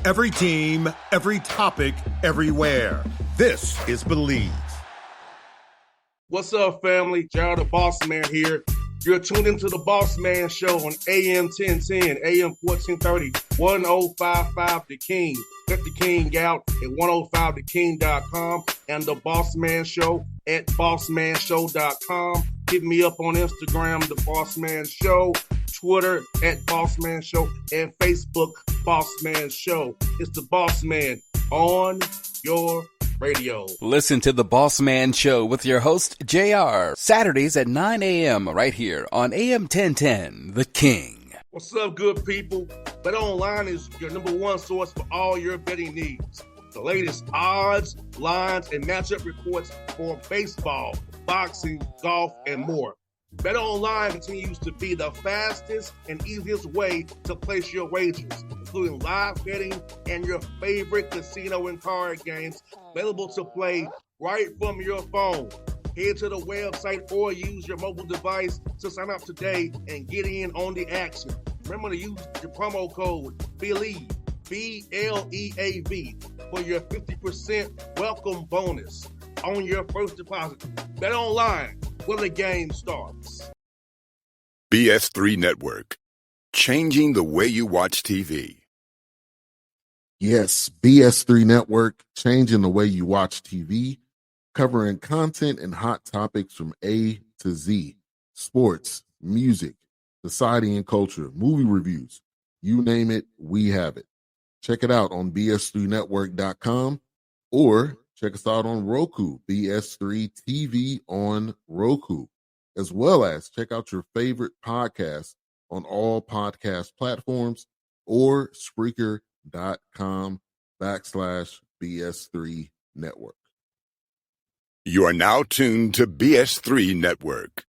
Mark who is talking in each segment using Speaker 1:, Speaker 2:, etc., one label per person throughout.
Speaker 1: Every team, every topic, everywhere. This is Believe.
Speaker 2: What's up, family? Gerald the Bossman here. You're tuned into the Bossman Show on AM 1010, AM 1430, 1055 The King. Check The King out at 105theking.com and the Bossman Show at bossmanshow.com. Hit me up on Instagram, The Bossman Show, Twitter at Bossman Show, and Facebook, Bossman Show. It's the Bossman on your radio.
Speaker 3: Listen to the Bossman Show with your host, JR, Saturdays at 9 a.m. right here on AM 1010, The King.
Speaker 2: What's up, good people? BetOnline is your number one source for all your betting needs. The latest odds, lines, and matchup reports for baseball, boxing, golf, and more. BetOnline continues to be the fastest and easiest way to place your wagers, including live betting and your favorite casino and card games available to play right from your phone. Head to the website or use your mobile device to sign up today and get in on the action. Remember to use your promo code BELIEVE, B-L-E-A-V, for your 50% welcome bonus on your first deposit. BetOnline, where the game starts.
Speaker 4: BS3 Network, changing the way you watch TV.
Speaker 5: Yes, BS3 Network, changing the way you watch TV, covering content and hot topics from A to Z, sports, music, society and culture, movie reviews, you name it, we have it. Check it out on bs3network.com or check us out on Roku, BS3 TV on Roku, as well as check out your favorite podcast on all podcast platforms or Spreaker.com/BS3 Network.
Speaker 4: You are now tuned to BS3 Network.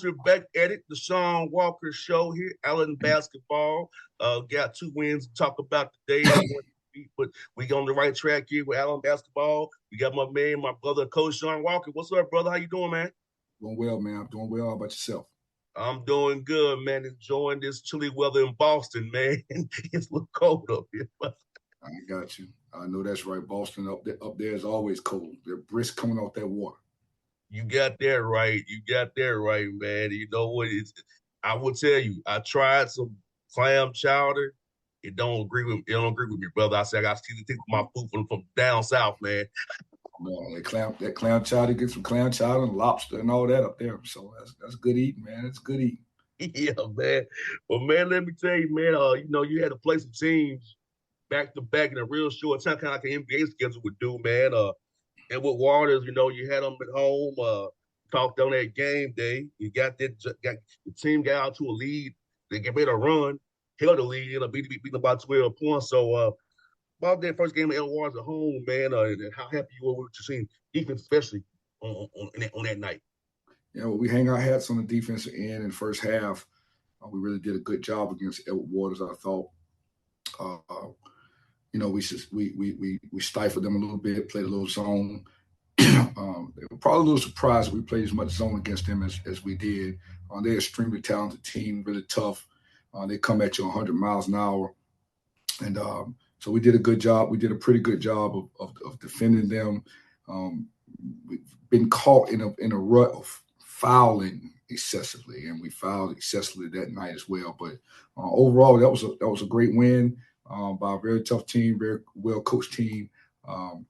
Speaker 2: We're back at it, the Shawn Walker Show here, Allen Basketball. Got 2 wins to talk about today, but we on the right track here with Allen Basketball. We got my man, my brother, Coach Shawn Walker. What's up, brother? How you doing, man?
Speaker 6: Doing well, man. I'm doing well. How about yourself?
Speaker 2: I'm doing good, man. Enjoying this chilly weather in Boston, man. It's a little cold up here.
Speaker 6: I got you. I know that's right. Boston up there is always cold. They're brisk coming off that water.
Speaker 2: You got that right. You got that right, man. You know what? I will tell you, I tried some clam chowder. It don't agree with me, brother. I said I got to take my food from down south, man.
Speaker 6: No, that clam chowder, get some clam chowder and lobster and all that up there. So that's good eating, man. That's good eating.
Speaker 2: Yeah, man. Well, man, let me tell you, man. You had to play some teams back to back in a real short time, kind of like an NBA schedule would do, man. And with Waters, you had them at home, talked on that game day. You got the team got out to a lead. They made a run, held the lead, beat them by 12 points. So about that first game of El Waters at home, man, and how happy you were with your team, defense especially on that night.
Speaker 6: Yeah, well, we hang our hats on the defensive end in the first half. We really did a good job against Edward Waters, I thought. We stifled them a little bit, played a little zone. They were probably a little surprised we played as much zone against them as we did. They're an extremely talented team, really tough. They come at you 100 miles an hour. And so we did a good job. We did a pretty good job of defending them. We've been caught in a rut of fouling excessively, and we fouled excessively that night as well. But overall, that was a great win by a very tough team, very well coached team, and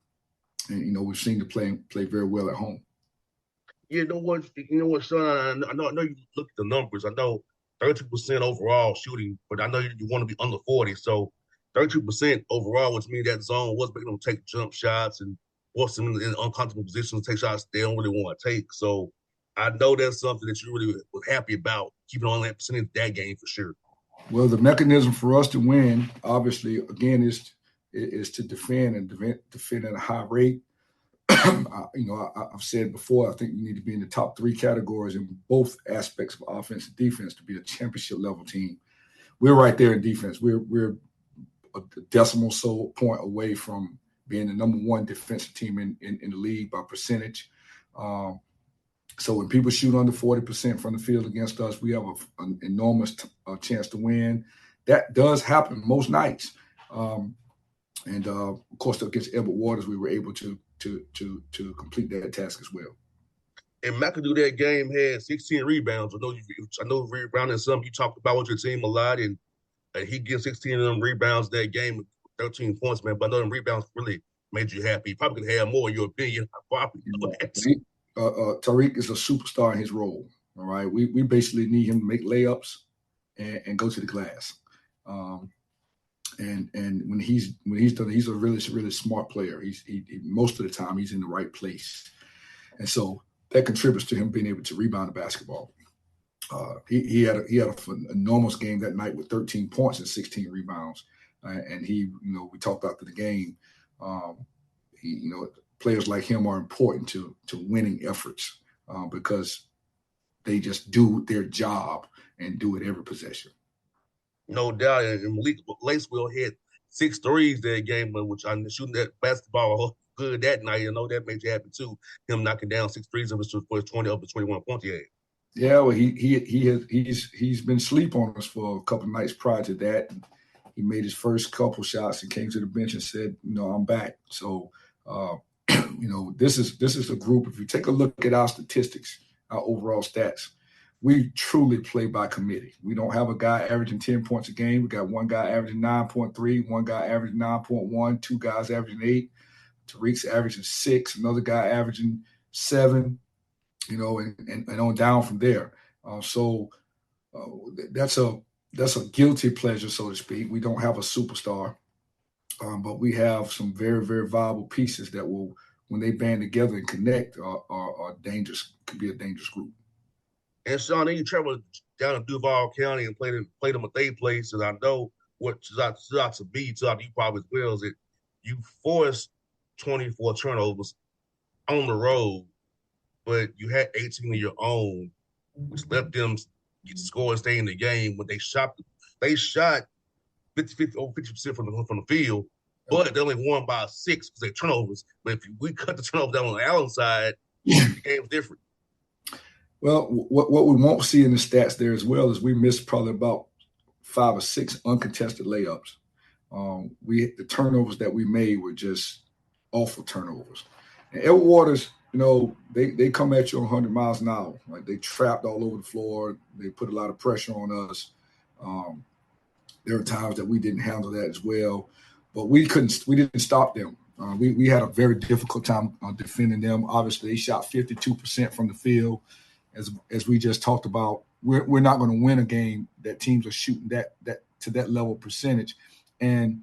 Speaker 6: we've seen the play very well at home.
Speaker 2: You know what, Shawn? I know you look at the numbers. I know 32% overall shooting, but I know you want to be under 40. So 32% overall, which means that zone was making them take jump shots and force them in uncomfortable positions, take shots they don't really want to take. So I know that's something that you really was happy about, keeping on that percentage that game for sure.
Speaker 6: Well, the mechanism for us to win, obviously, again, is to defend and defend at a high rate. I've said before, I think you need to be in the top 3 categories in both aspects of offense and defense to be a championship level team. We're right there in defense. We're a decimal point away from being the number 1 defensive team in the league by percentage. So when people shoot under 40% from the field against us, we have an enormous chance to win. That does happen most nights. And of course, against Edward Waters, we were able to complete that task as well.
Speaker 2: And McAdoo that game had 16 rebounds. I know rebounding is something you talked about with your team a lot, and he gets 16 of them rebounds that game with 13 points, man. But I know them rebounds really made you happy. You probably could have more, in your opinion.
Speaker 6: Tariq is a superstar in his role. All right, we basically need him to make layups and go to the glass. And when he's done, he's a really smart player. He most of the time he's in the right place, and so that contributes to him being able to rebound the basketball. He had an enormous game that night with 13 points and 16 rebounds, and we talked after the game. Players like him are important to winning efforts because they just do their job and do it every possession.
Speaker 2: No doubt. And Malik Lacewell hit 6 threes that game, which I'm shooting that basketball good that night. I know that made you happy too. Him knocking down 6 threes of his 20 up to 21 points he had.
Speaker 6: Yeah, well, he's been sleep on us for a couple of nights prior to that. He made his first couple shots and came to the bench and said, I'm back. So, this is a group. If you take a look at our statistics, our overall stats, we truly play by committee. We don't have a guy averaging 10 points a game. We got one guy averaging 9.3, one guy averaging 9.1, 2 guys averaging 8. Tariq's averaging 6, another guy averaging 7, and on down from there. That's a guilty pleasure, so to speak. We don't have a superstar, but we have some very, very viable pieces that will, when they band together and connect, are dangerous. Could be a dangerous group.
Speaker 2: And Shawn, then you traveled down to Duval County and played them at their place. And I know what stood out to you probably as well, is that you forced 24 turnovers on the road, but you had 18 of your own, which left them get score and stay in the game. When they shot 50% from the field, but they only won by 6 because they turnovers. But if we cut the turnover down on the Allen side, the game's different.
Speaker 6: Well, what we won't see in the stats there as well is we missed probably about 5 or 6 uncontested layups. The turnovers that we made were just awful turnovers. And Edward Waters, they come at you 100 miles an hour. Like, they trapped all over the floor. They put a lot of pressure on us. There were times that we didn't handle that as well, but we didn't stop them. We had a very difficult time defending them. Obviously, they shot 52% from the field. As we just talked about, we're not going to win a game that teams are shooting that to that level percentage. And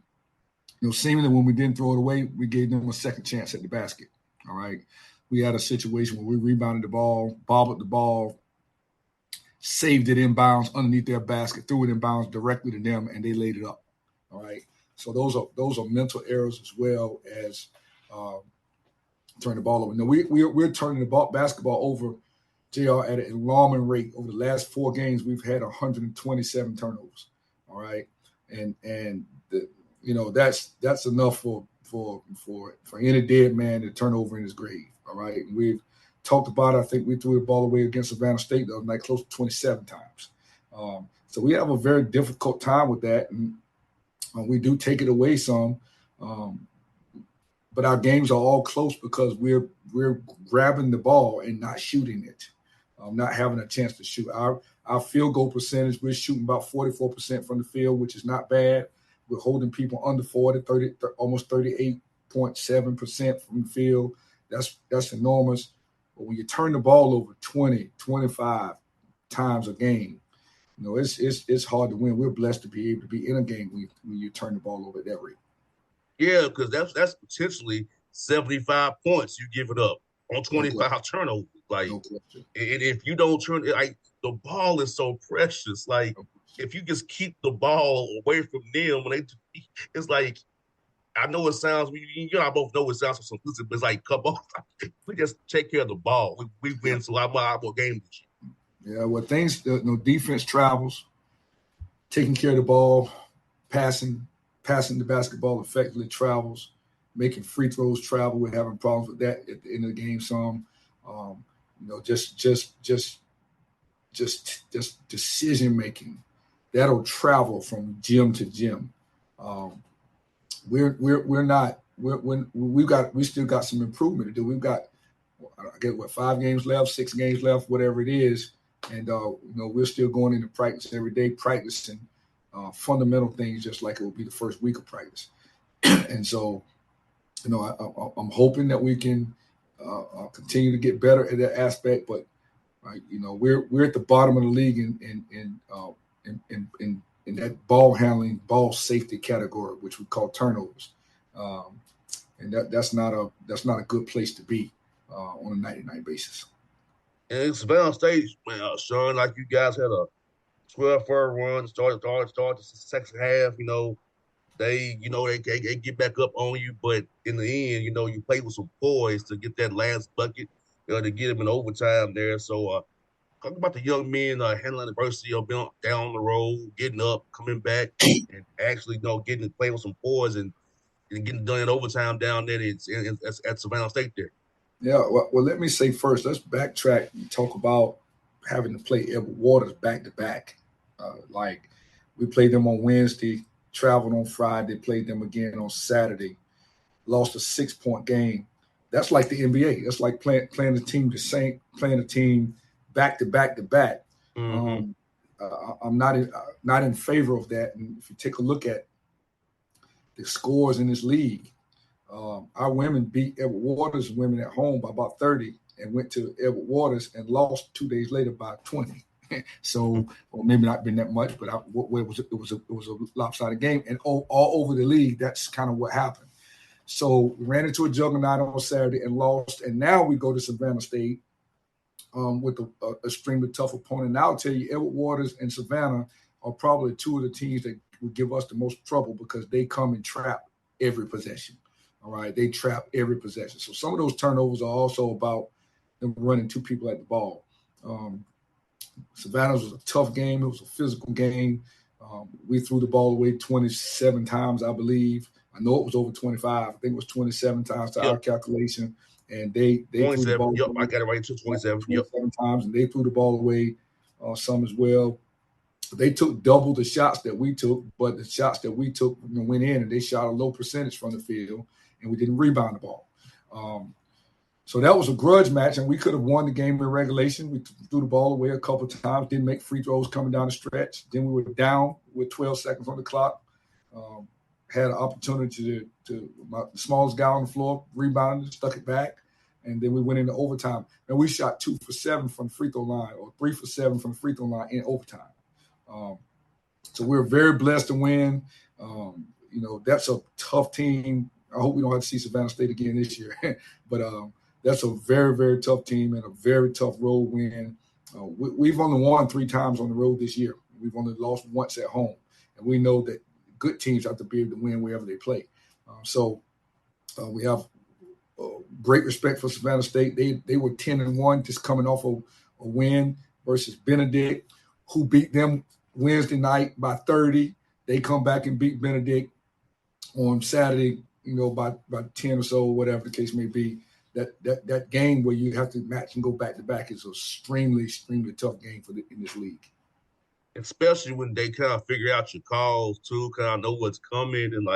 Speaker 6: seemingly when we didn't throw it away, we gave them a second chance at the basket. All right, we had a situation where we rebounded the ball, bobbled the ball, saved it inbounds underneath their basket, threw it inbounds directly to them, and they laid it up. All right, so those are mental errors as well as turning the ball over. We're turning the basketball over, JR, at an alarming rate. Over the last 4 games, we've had 127 turnovers. All right, and that's enough for any dead man to turn over in his grave. All right, and we've talked about it. I think we threw the ball away against Savannah State the other night close to 27 times. So we have a very difficult time with that, and we do take it away some. But our games are all close because we're grabbing the ball and not shooting it. Not having a chance to shoot. Our field goal percentage, we're shooting about 44% from the field, which is not bad. We're holding people under 30, almost 38.7% from the field. That's enormous. But when you turn the ball over 20, 25 times a game, it's hard to win. We're blessed to be able to be in a game when you turn the ball over at that rate.
Speaker 2: Yeah, because that's potentially 75 points you give it up on 25 turnovers. Like,
Speaker 6: No question.
Speaker 2: and if you don't turn it, like the ball is so precious. Like, if you just keep the ball away from them, when it's like, I know it sounds, you and I both know it sounds so simplistic, but it's like, come on, we just take care of the ball. We win a lot more games this
Speaker 6: year. Yeah, well, defense travels, taking care of the ball, passing the basketball effectively travels, making free throws travel. We're having problems with that at the end of the game. Some, just decision making that'll travel from gym to gym. We still got some improvement to do. We've got, I get 5 games left, 6 games left, whatever it is, and we're still going into practice every day, practicing fundamental things, just like it will be the first week of practice. And so, I'm hoping that we can continue to get better at that aspect. But we're at the bottom of the league in that ball handling, ball safety category, which we call turnovers, and that's not a good place to be on a night-to-night basis.
Speaker 2: And Savannah State, Shawn, like you guys had a 12-4 run, started the second half. They get back up on you, but in the end, you play with some poise to get that last bucket, to get them in overtime there. So, talk about the young men handling adversity, being down the road, getting up, coming back, and actually, getting to play with some poise and getting done in overtime down there at Savannah State there.
Speaker 6: Yeah, well, let me say first, let's backtrack and talk about having to play Edward Waters back-to-back. Like, we played them on Wednesday, traveled on Friday, played them again on Saturday, lost a 6-point game. That's like the NBA. That's like playing a team back-to-back.
Speaker 2: Mm-hmm.
Speaker 6: I'm not in favor of that. And if you take a look at the scores in this league, our women beat Edward Waters women at home by about 30 and went to Edward Waters and lost 2 days later by 20. So, or maybe not been that much, but it was a lopsided game, and all over the league, that's kind of what happened. So we ran into a juggernaut on Saturday and lost, and now we go to Savannah State with a extremely tough opponent. And I'll tell you, Edward Waters and Savannah are probably 2 of the teams that would give us the most trouble because they come and trap every possession. All right, they trap every possession. So some of those turnovers are also about them running 2 people at the ball. Savannah's was a tough game. It was a physical game. We threw the ball away 27 times, I believe. I know it was over 25. I think it was 27 times to our calculation. And they threw the ball away.
Speaker 2: I got it right to 27.
Speaker 6: 27 times, and they threw the ball away some as well. They took double the shots that we took, but the shots that we took went in, and they shot a low percentage from the field, and we didn't rebound the ball. So that was a grudge match, and we could have won the game in regulation. We threw the ball away a couple of times, didn't make free throws coming down the stretch. Then we were down with 12 seconds on the clock. Had an opportunity to the smallest guy on the floor, rebounded, stuck it back, and then we went into overtime. And we shot 2 for 7 from the free throw line, or 3 for 7 from the free throw line in overtime. So we're very blessed to win. That's a tough team. I hope we don't have to see Savannah State again this year, but that's a very, very tough team and a very tough road win. We've only won 3 times on the road this year. We've only lost once at home, and we know that good teams have to be able to win wherever they play. So we have great respect for Savannah State. They were 10-1, just coming off a win versus Benedict, who beat them Wednesday night by 30. They come back and beat Benedict on Saturday, by 10 or so, whatever the case may be. That game where you have to match and go back to back is an extremely, extremely tough game in this league.
Speaker 2: Especially when they kind of figure out your calls too, kind of know what's coming, and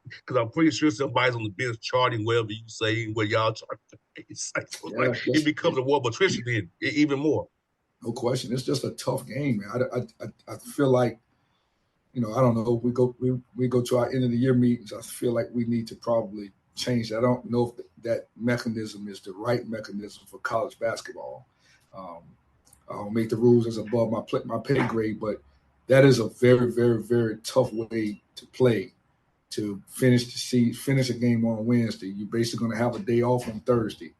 Speaker 2: because I'm pretty sure somebody's on the bench charting whatever you say, what y'all chart. It becomes a war of attrition then, even more.
Speaker 6: No question. It's just a tough game, man. I feel like, I don't know. We go to our end of the year meetings. I feel like we need to probably change that. I don't know if that mechanism is the right mechanism for college basketball. I'll make the rules as above my pay grade, but that is a very, very, very tough way to play, to finish a game on Wednesday. You're basically going to have a day off on Thursday,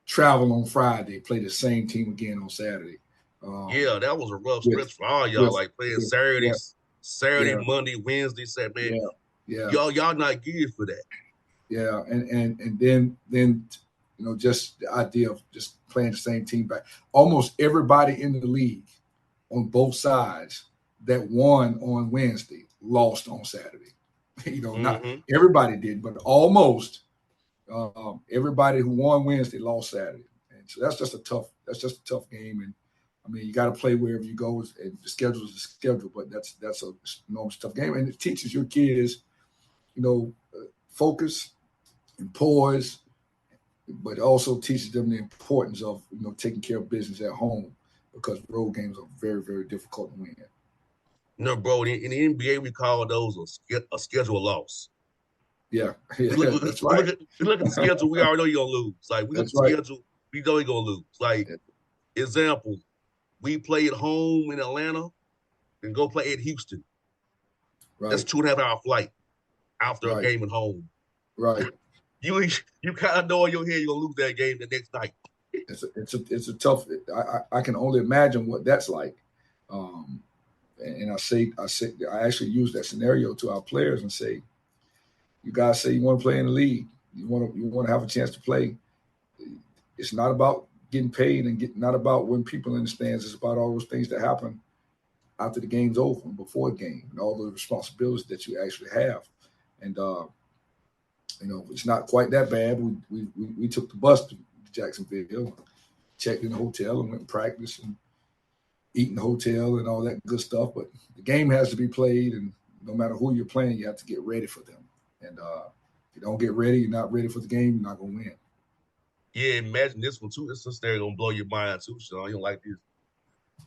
Speaker 6: travel on Friday, play the same team again on Saturday.
Speaker 2: Yeah, that was a rough
Speaker 6: with,
Speaker 2: stretch for all y'all.
Speaker 6: with,
Speaker 2: Like playing
Speaker 6: with
Speaker 2: Saturday,
Speaker 6: yeah,
Speaker 2: Monday, Wednesday. Said, man,
Speaker 6: yeah,
Speaker 2: y'all not geared for that.
Speaker 6: yeah, and then just the idea of just playing the same team back. Almost everybody in the league on both sides that won on Wednesday lost on Saturday. Not everybody did, but almost everybody who won Wednesday lost Saturday. And so that's just a tough game. And I mean, you got to play wherever you go, and the schedule is the schedule. But that's a enormous tough game, and it teaches your kids, focus and poise, but it also teaches them the importance of taking care of business at home, because road games are very, very difficult to win.
Speaker 2: No, bro. In the NBA, we call those a schedule loss.
Speaker 6: Yeah,
Speaker 2: that's right. We look at the schedule, we already know you're gonna lose. Like we look at the schedule, we know you're gonna lose. Like example, we play at home in Atlanta and go play at Houston.
Speaker 6: Right.
Speaker 2: That's 2.5 hour flight after a game at home.
Speaker 6: Right.
Speaker 2: You kind of know in your head you're gonna lose that game the next night.
Speaker 6: It's a tough. I can only imagine what that's like. And I actually use that scenario to our players and say, you guys say you want to play in the league, you want to have a chance to play. It's not about getting paid and not about when people in the stands. It's about all those things that happen after the game's over and before the game, and all the responsibilities that you actually have. And it's not quite that bad. We took the bus to Jacksonville, checked in the hotel, and went and practiced and eat in the hotel and all that good stuff. But the game has to be played, and no matter who you're playing, you have to get ready for them. And if you don't get ready, you're not ready for the game, you're not going to win.
Speaker 2: Yeah, imagine this one, too. This is going to blow your mind, too, Shawn. You don't like this.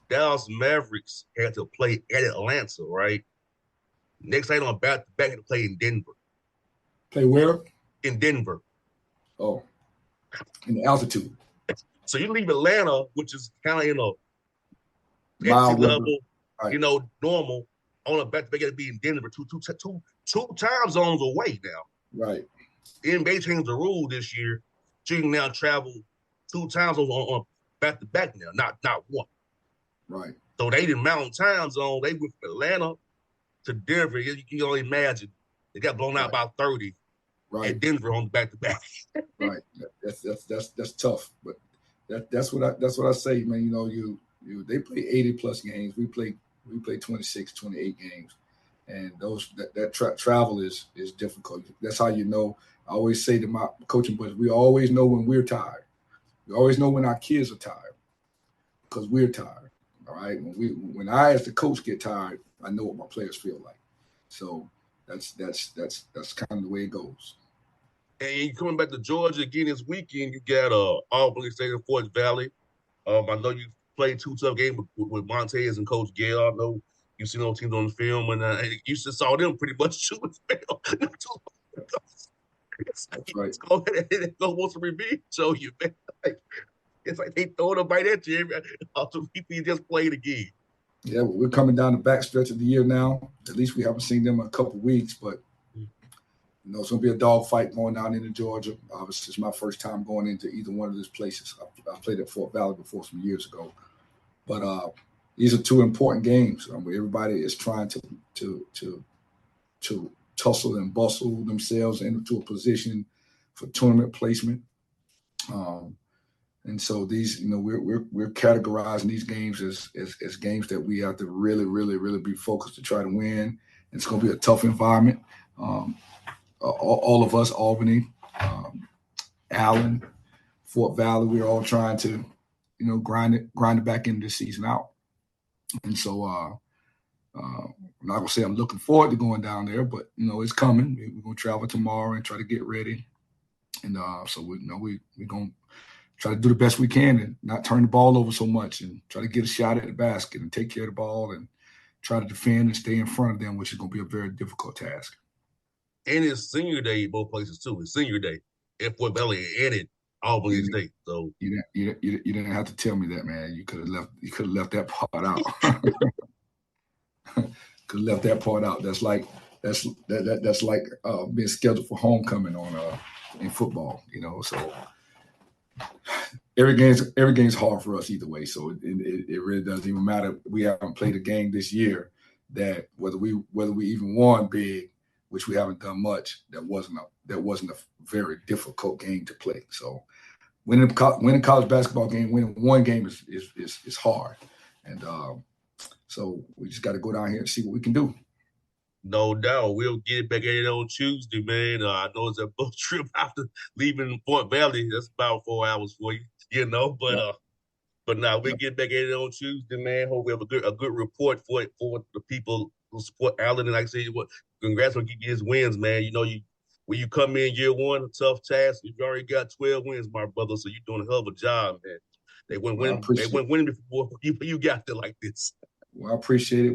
Speaker 2: Dallas Mavericks had to play at Atlanta, right? Next night on back-to-back, had to play in Denver.
Speaker 6: Play where?
Speaker 2: In Denver.
Speaker 6: Oh, in the altitude.
Speaker 2: So you leave Atlanta, which is kind of in a
Speaker 6: mild
Speaker 2: level,
Speaker 6: right.
Speaker 2: Normal, on a back-to-back, got to be in Denver, two time zones away now.
Speaker 6: Right.
Speaker 2: NBA changed the rule this year. So you can now travel 2 time zones on back-to-back now, not one.
Speaker 6: Right.
Speaker 2: So they did Mountain Time Zone. They went from Atlanta to Denver. You can only imagine. They got blown out by 30 at Denver on the back-to-back.
Speaker 6: Right. That's tough. But that's what I say, man. They play 80+ games. We play 26, 28 games. And that travel is difficult. That's how you know. I always say to my coaching boys, we always know when we're tired. We always know when our kids are tired, because we're tired. All right. When I, as the coach, get tired, I know what my players feel like. So that's kind of the way it goes.
Speaker 2: And coming back to Georgia again this weekend, you got Albany State and Fort Valley. I know you played 2 tough games with Montez and Coach Gale. I know you've seen those teams on the film, and you just saw them pretty much shoot as well. That's right. It's going to want some revenge show you, man. It's like they throwing a bite at you after we just played again.
Speaker 6: Yeah, well, we're coming down the back stretch of the year now. At least we haven't seen them in a couple of weeks, but it's going to be a dogfight going down into Georgia. Obviously, it's my first time going into either one of those places. I played at Fort Valley before some years ago, but these are 2 important games. Everybody is trying to tussle and bustle themselves into a position for tournament placement. And so these, we're categorizing these games as games that we have to really, really, really be focused to try to win. It's going to be a tough environment. All of us, Albany, Allen, Fort Valley, we're all trying to, grind it back into the season out. And so I'm not gonna say I'm looking forward to going down there, but it's coming. We're gonna travel tomorrow and try to get ready. And so we're gonna try to do the best we can and not turn the ball over so much, and try to get a shot at the basket and take care of the ball and try to defend and stay in front of them, which is gonna be a very difficult task.
Speaker 2: And it's senior day both places too. It's senior day at Fort Valley and at Albany State. So
Speaker 6: you didn't have to tell me that, man. You could have left that part out. Could have left that part out. That's like that's like being scheduled for homecoming in football. So every game's hard for us either way. So it really doesn't even matter. We haven't played a game this year that whether we even won big, which we haven't done much, that wasn't a very difficult game to play. So winning college basketball game, winning one game is hard, and so we just got to go down here and see what we can do.
Speaker 2: No doubt. We'll get it back at it on Tuesday, man. I know it's a boat trip after leaving Fort Valley. That's about 4 hours for you, But now we'll get back at it on Tuesday, man. Hope we have a good report for the people who support Allen. And like I said, congrats on getting his wins, man. When you come in year one, a tough task. You've already got 12 wins, my brother. So you're doing a hell of a job, man. They went winning before you got there like this.
Speaker 6: Well, I appreciate it.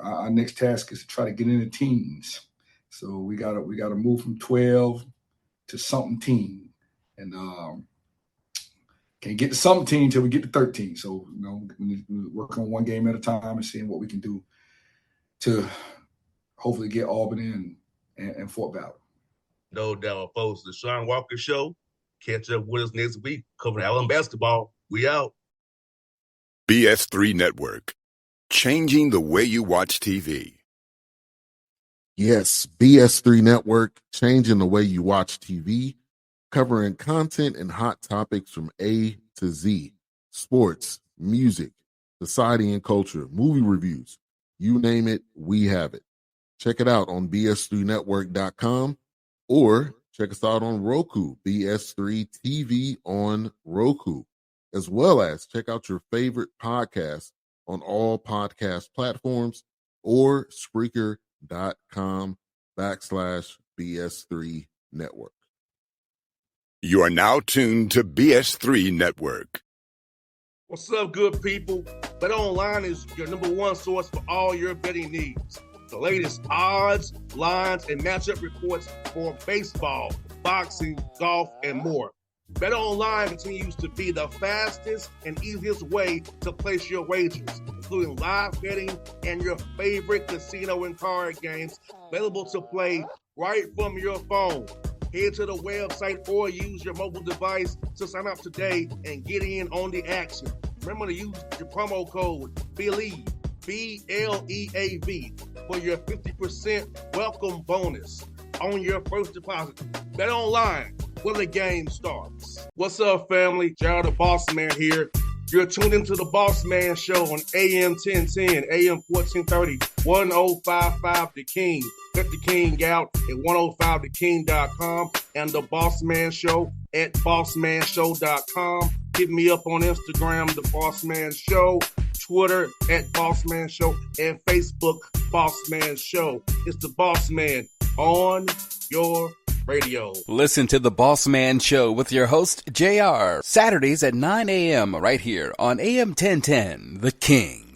Speaker 6: Our next task is to try to get into teams. So we gotta move from 12 to something team, and can't get to something team until we get to 13. So we work on one game at a time and seeing what we can do to hopefully get Albany and Fort Valley.
Speaker 2: No doubt, folks. The Shawn Walker Show. Catch up with us next week covering Allen basketball. We out.
Speaker 4: BS3 Network. Changing the way you watch TV.
Speaker 5: Yes, BS3 Network, changing the way you watch TV, covering content and hot topics from A to Z, sports, music, society and culture, movie reviews, you name it, we have it. Check it out on bs3network.com or check us out on Roku, BS3 TV on Roku, as well as check out your favorite podcast on all podcast platforms or Spreaker.com/BS3 Network.
Speaker 4: You are now tuned to BS3 Network.
Speaker 2: What's up, good people? Bet Online is your number one source for all your betting needs. The latest odds, lines, and matchup reports for baseball, boxing, golf, and more. Bet Online continues to be the fastest and easiest way to place your wagers, including live betting and your favorite casino and card games available to play right from your phone. Head to the website or use your mobile device to sign up today and get in on the action. Remember to use your promo code BELIEVE, BLEAV, for your 50% welcome bonus on your first deposit. Bet Online, where the game starts. What's up, family? Gerald the Bossman here. You're tuned into the Bossman Show on AM 1010, AM 1430, 1055 The King. Check The King out at 105theking.com and the Bossman Show at bossmanshow.com. Hit me up on Instagram, The Bossman Show, Twitter at Bossman Show, and Facebook, Bossman Show. It's the Bossman on your radio.
Speaker 3: Listen to the Bossman Show with your host, JR, Saturdays at 9 a.m. right here on AM 1010, The King.